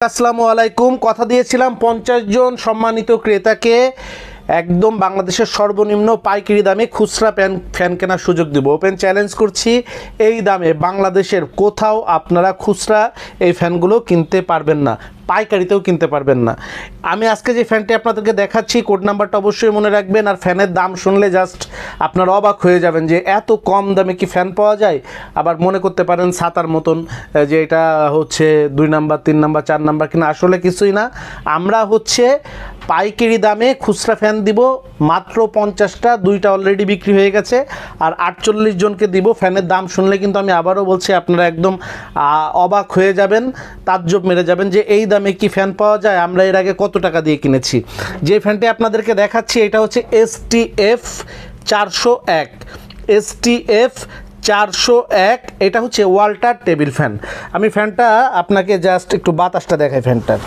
আসসালামু আলাইকুম। কথা দিয়েছিলাম 50 জন সম্মানিত ক্রেতাকে একদম বাংলাদেশের সর্বনিম্ন পাইকারি দামে খুচরা ফ্যান কেনার সুযোগ দেব। ওপেন চ্যালেঞ্জ করছি, এই দামে বাংলাদেশের কোথাও আপনারা খুচরা এই ফ্যানগুলো কিনতে পারবেন না, পাইকারিতেও কিনতে পারবেন না। আমি আজকে যে ফ্যানটি আপনাদেরকে দেখাচ্ছি, কোড নাম্বারটা অবশ্যই মনে রাখবেন। আর ফ্যানের দাম শুনলে জাস্ট আপনারা অবাক হয়ে যাবেন যে এত কম দামে কি ফ্যান পাওয়া যায়। আবার মনে করতে পারেন ছাতার মতন যে এটা হচ্ছে 2 নাম্বার 3 নাম্বার 4 নাম্বার কিনা, আসলে কিছুই না। আমরা হচ্ছে পাইকারি দামে খুচরা ফ্যান দিব মাত্র 50টা, 2টা অলরেডি বিক্রি হয়ে গেছে। আর 48 জনকে দিব। ফ্যানের দাম শুনলে কিন্তু আমি আবারও বলছি, আপনারা একদম অবাক হয়ে যাবেন, তাজ্জব মেরে যাবেন যে এই দামে কি ফ্যান পাওয়া যায়। আমরা এর আগে কত টাকা দিয়ে কিনেছি। যে ফ্যানটি আপনাদেরকে দেখাচ্ছি এটা হচ্ছে STF 401, STF 401। এটা হচ্ছে ওয়াল্টার টেবিল ফ্যান। আমি ফ্যানটা আপনাকে জাস্ট একটু বাতাসটা দেখাই। ফ্যানটার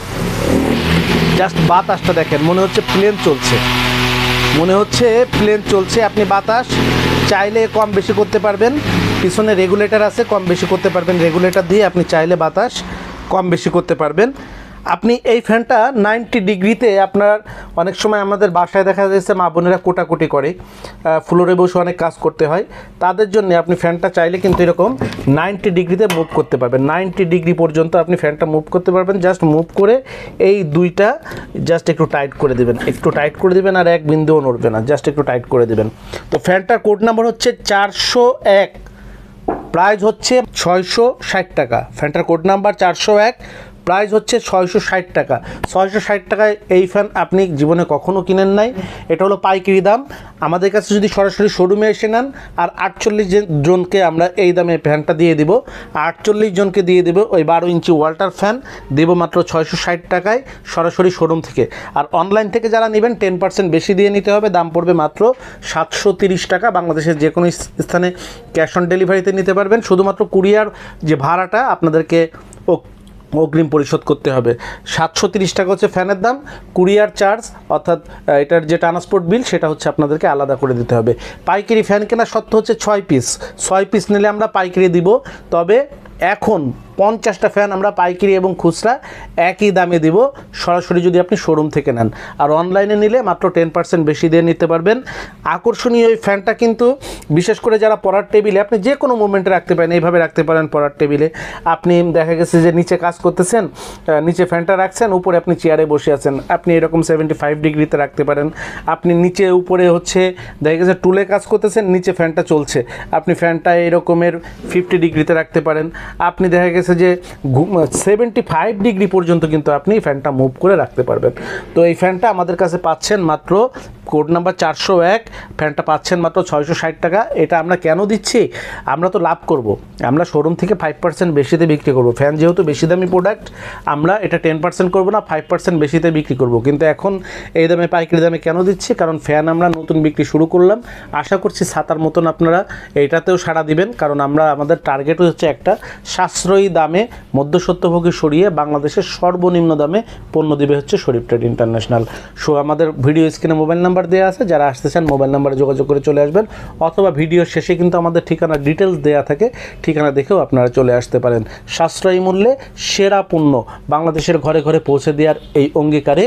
জাস্ট বাতাসটা দেখেন, মনে হচ্ছে প্লেন চলছে, মনে হচ্ছে প্লেন চলছে। আপনি বাতাস চাইলে কম বেশি করতে পারবেন, পিছনে রেগুলেটর আছে, কম বেশি করতে পারবেন। রেগুলেটর দিয়ে আপনি চাইলে বাতাস কম বেশি করতে পারবেন। আপনি এই ফ্যানটা 90 ডিগ্রিতে, আপনার অনেক সময় আমাদের বাসায় দেখা যাচ্ছে মা বোনেরা কোটাকুটি করে, ফ্লোরে বসে অনেক কাজ করতে হয়, তাদের জন্য আপনি ফ্যানটা চাইলে কিন্তু এরকম 90 ডিগ্রিতে মুভ করতে পারবেন। 90 ডিগ্রি পর্যন্ত আপনি ফ্যানটা মুভ করতে পারবেন। জাস্ট মুভ করে এই দুইটা জাস্ট একটু টাইট করে দেবেন, একটু টাইট করে দেবেন, আর এক বিন্দুও নড়বে না, জাস্ট একটু টাইট করে দেবেন। তো ফ্যানটার কোড নাম্বার হচ্ছে 401, প্রাইস হচ্ছে 660 টাকা। ফ্যানটার কোড নাম্বার 401, প্রাইস হচ্ছে 660 টাকা। 660 টাকায় এই ফ্যান আপনি জীবনে কখনো কিনেন নাই। এটা হলো পাইকারি দাম। আমাদের কাছে যদি সরাসরি শোরুমে এসে নেন, আর 48 জনকে আমরা এই দামে ফ্যানটা দিয়ে দিব। 48 জনকে দিয়ে দেব ওই 12 ইঞ্চি ওয়াল্টার ফ্যান, দেব মাত্র 660 টাকায় সরাসরি শোরুম থেকে। আর অনলাইন থেকে যারা নেবেন 10% বেশি দিয়ে নিতে হবে, দাম পড়বে মাত্র 730 টাকা। বাংলাদেশের যে কোনো স্থানে ক্যাশ অন ডেলিভারিতে নিতে পারবেন। শুধুমাত্র কুরিয়ার যে ভাড়াটা আপনাদেরকে অগ্রিম পরিশোধ করতে হবে। 730 টাকা হচ্ছে ফ্যানের দাম। কুরিয়ার চার্জ অর্থাৎ এটার যে ট্রান্সপোর্ট বিল সেটা হচ্ছে আপনাদেরকে আলাদা করে দিতে হবে। পাইকারি ফ্যান কেনার শর্ত হচ্ছে 6 পিস নিলে আমরা পাইকারি দিব। তবে এখন 50টা ফ্যান আমরা পাইকারি এবং খুচরা একই দামে দিব, সরাসরি যদি আপনি শোরুম থেকে নেন। আর অনলাইনে নিলে মাত্র 10% বেশি দিয়ে নিতে পারবেন। আকর্ষণীয় এই ফ্যানটা কিন্তু বিশেষ করে যারা পড়ার টেবিলে, আপনি যে কোনো মুভমেন্টে রাখতে পারেন, এইভাবে রাখতে পারেন পড়ার টেবিলে। আপনি দেখা গেছে যে নিচে কাজ করতেছেন, নিচে ফ্যানটা রাখছেন, উপরে আপনি চেয়ারে বসে আছেন, আপনি এরকম 75 ডিগ্রিতে রাখতে পারেন। আপনি নিচে উপরে হচ্ছে দেখা গেছে টুলে কাজ করতেছেন, নিচে ফ্যানটা চলছে, আপনি ফ্যানটা এরকমের 50 ডিগ্রিতে রাখতে পারেন। আপনি দেখা গেছে যে 75 ডিগ্রি পর্যন্ত কিন্তু আপনি ফ্যানটা মুভ করে রাখতে পারবেন। তো এই ফ্যানটা আমাদের কাছে পাচ্ছেন মাত্র কোড নাম্বার 401, ফ্যানটা পাচ্ছেন মাত্র 660 টাকা। এটা আমরা কেন দিচ্ছি? আমরা তো লাভ করব, আমরা শোরুম থেকে 5% বেশিতে বিক্রি করব। ফ্যান যেহেতু বেশি দামি প্রোডাক্ট, আমরা এটা 10% করব না, 5% বেশিতে বিক্রি করব। কিন্তু এখন এই দামে পাইকারি দামে কেন দিচ্ছি? কারণ ফ্যান আমরা নতুন বিক্রি শুরু করলাম। আশা করছি ছাতার মতন আপনারা এইটাতেও সাড়া দিবেন, কারণ আমাদের টার্গেট হচ্ছে একটা সাশ্রয়ী দামে মধ্যস্বত্বভোগী সরিয়ে বাংলাদেশের সর্বনিম্ন দামে পণ্য দিবে হচ্ছে শরীফ ট্রেড ইন্টারন্যাশনাল। সো আমাদের ভিডিও স্ক্রিনে মোবাইল নাম্বার দেওয়া আছে, যারা আসতে চান মোবাইল নাম্বারে যোগাযোগ করে চলে আসবেন, অথবা ভিডিওর শেষে কিন্তু আমাদের ঠিকানা ডিটেলস দেওয়া থাকে, ঠিকানা দেখেও আপনারা চলে আসতে পারেন। সাশ্রয়ী মূল্যে সেরা পণ্য বাংলাদেশের ঘরে ঘরে পৌঁছে দেওয়ার এই অঙ্গীকারে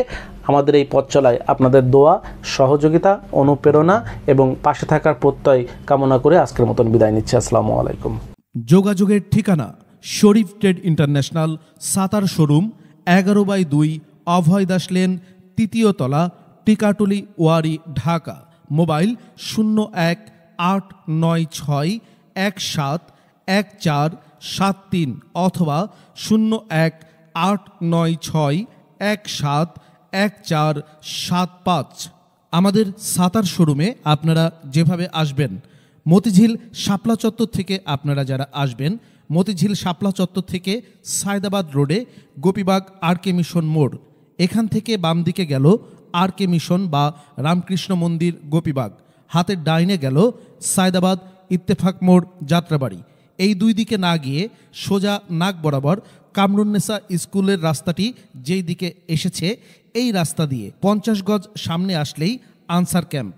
আমাদের এই পথ চলায় আপনাদের দোয়া, সহযোগিতা, অনুপ্রেরণা এবং পাশে থাকার প্রত্যয় কামনা করে আজকের মতন বিদায় নিচ্ছি। আসসালামু আলাইকুম। যোগাযোগের ঠিকানা শরীফ ট্রেড ইন্টারন্যাশনাল, সাতার শোরুম, 11/2 অভয় দাস লেন, 3য় তলা, টিকাটুলি, ওয়ারি, ঢাকা। মোবাইল 0186171473 অথবা 018961711475। আমাদের সাতার শোরুমে আপনারা যেভাবে আসবেন, মতিঝিল শাপলা চত্বর থেকে আপনারা যারা আসবেন, মতিঝিল শাপলা চত্বর থেকে সায়দাবাদ রোডে গোপীবাগ RK মিশন মোড়, এখান থেকে বাম দিকে গেল RK মিশন বা রামকৃষ্ণ মন্দির গোপীবাগ, হাতের ডাইনে গেল সায়দাবাদ ইত্তেফাক মোড় যাত্রাবাড়ি। এই দুই দিকে না গিয়ে সোজা নাক বরাবর কামরুন্নেসা স্কুলের রাস্তাটি যেই দিকে এসেছে, এই রাস্তা দিয়ে 50 গজ সামনে আসলেই আনসার ক্যাম্প।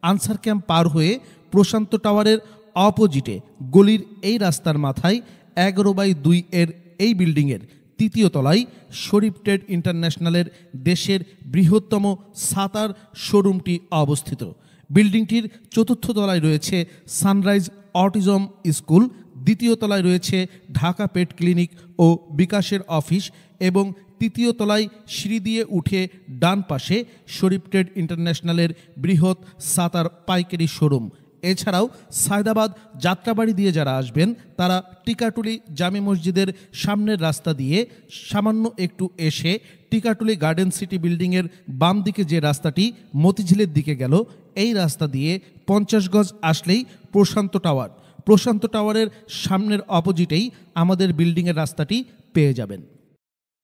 আনসার ক্যাম্প পার হয়ে প্রশান্ত টাওয়ারের অপোজিটে গলির এই রাস্তার মাথায় 11/2 এর এই বিল্ডিংয়ের তৃতীয় তলায় শরীফ ট্রেড ইন্টারন্যাশনালের দেশের বৃহত্তম সাতার শোরুমটি অবস্থিত। বিল্ডিংটির চতুর্থ তলায় রয়েছে সানরাইজ অটিজম স্কুল, দ্বিতীয় তলায় রয়েছে ঢাকা পেট ক্লিনিক ও বিকাশের অফিস এবং তৃতীয় তলায় সিঁড়ি দিয়ে উঠে ডান পাশে শরীফ ট্রেড ইন্টারন্যাশনালের বৃহৎ সাতার পাইকারি শোরুম। এছাড়াও সায়দাবাদ যাত্রাবাড়ি দিয়ে যারা আসবেন তারা টিকাটুলি জামে মসজিদের সামনের রাস্তা দিয়ে সামান্য একটু এসে টিকাটুলি গার্ডেন সিটি বিল্ডিংয়ের বাম দিকে যে রাস্তাটি মতিঝিলের দিকে গেল, এই রাস্তা দিয়ে 50 গজ আসলেই প্রশান্ত টাওয়ার। প্রশান্ত টাওয়ারের সামনের অপোজিটেই আমাদের বিল্ডিংয়ের রাস্তাটি পেয়ে যাবেন।